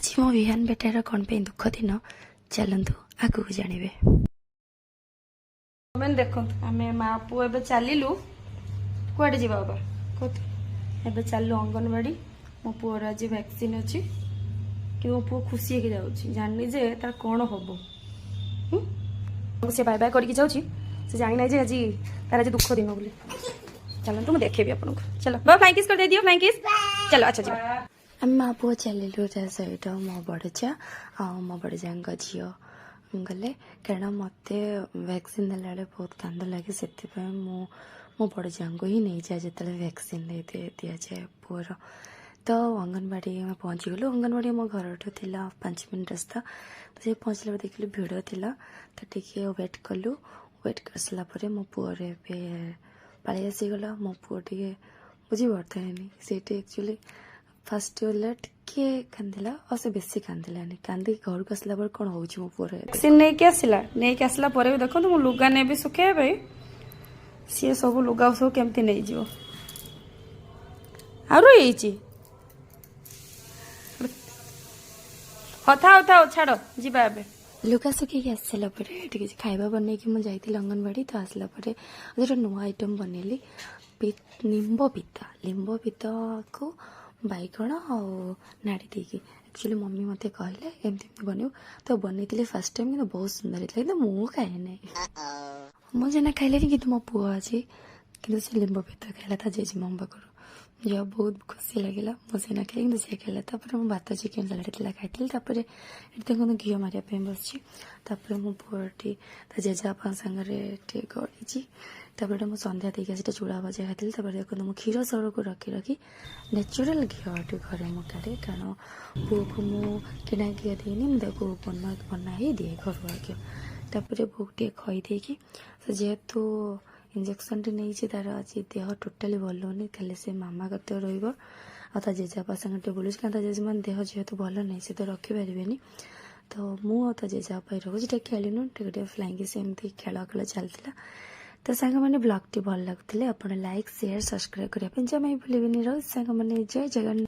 आज मो विहान बेटार कौन पे दुख दिन चलतु आगू जानवे देखो आम माँ पु ए चलू कड़े जा बाबा कत चलू अंगनवाड़ी मो पुअर आज वैक्सीन अच्छी कि मो पु खुशी होगी जाऊँगी जानी जे तार कौन हम से बाय बाय करके जाऊँगी से जानी ना आज तार आज दुख दिन बोली चलते मुझे देखेबी आपको चलो बाबा फ्लाइंग किस कर दे दियो फ्लाइंग किस चलो अच्छा जी आम माँ पु चलू सहित मो बड़ चा मो बड़ जा झी गले कारण मत वैक्सीन देला बेले बहुत कांद लगे से मो बड़ जांग ही नहीं जाए जो वैक्सीन दे दि जाए पुअर तो अंगनवाड़ी में पहुँची गलु अंगनवाड़ी मो घर ठू 5 मिनट रास्ता तो से पहुँचला देखिलु भिड़ थिला तो टिके वेट कलु वेट कर सारापर मो पुअर पाली आसीगला मो पुआ टे बुझी पार्थनी से एक्चुअली फास्ट टे कांदिला और से बेसी कांदिलानी कांदी घर को आसला पर कौन हो मो पुअर वैक्सीन नहीं आसला भी देखो मु लुगा नेबी सुखे भाई सी सब लुगा सब केमती नहीं जीव आईची था था छाड़ जीवा लुगा सुखी आसला खाଇବା बनैकी मुझे अंगनवाड़ी तो आसला गोटे नुआ आइटम बनैली लिंब पिता को बैगण आ नाड़ी देकी एक्चुअली मम्मी मत कहले एमती बनऊ तो बनई फास्ट टाइम कि बहुत सुंदर होता है मु खाए ना मो जेना खाइले कि मो पुआ अच्छी कि लिंब पिता खाला था जेजेमा पाखर जो बहुत खुशी लगे मो सेना खाई कि सी खाला मो भात चिकेन सालाड खाई ये देखो घी मारे बस मो पुअटी जेजेपा सागर गड़ी मो संध्या देखिए चूड़ा भजा खाई देखो मो क्षीर सर को रखी रखी नेचुराल घी घर मु काटे कारण पुओ को मु किना घी देनी मुझे बना ही दिए घर घी भोग टे खई जेहेतु इंजेक्शन टे नहीं तार आज देह टोटाली भल होनी खाली से मामा कते रहा जेजेपा सागे बोलूँ क्या जेजेमा देह जेहेतु भल नहीं से तो रखिपारे तो मुझे जेजेपा रखुच्छी खेलुन टे फ्लाइंग से एमती खेल खेल चलता तो सांग मैंने ब्लॉग टी भल लगुले आप लाइक शेयर सब्सक्राइब करने जमा भूलें रहो सांग मैंने जय जगन्नाथ।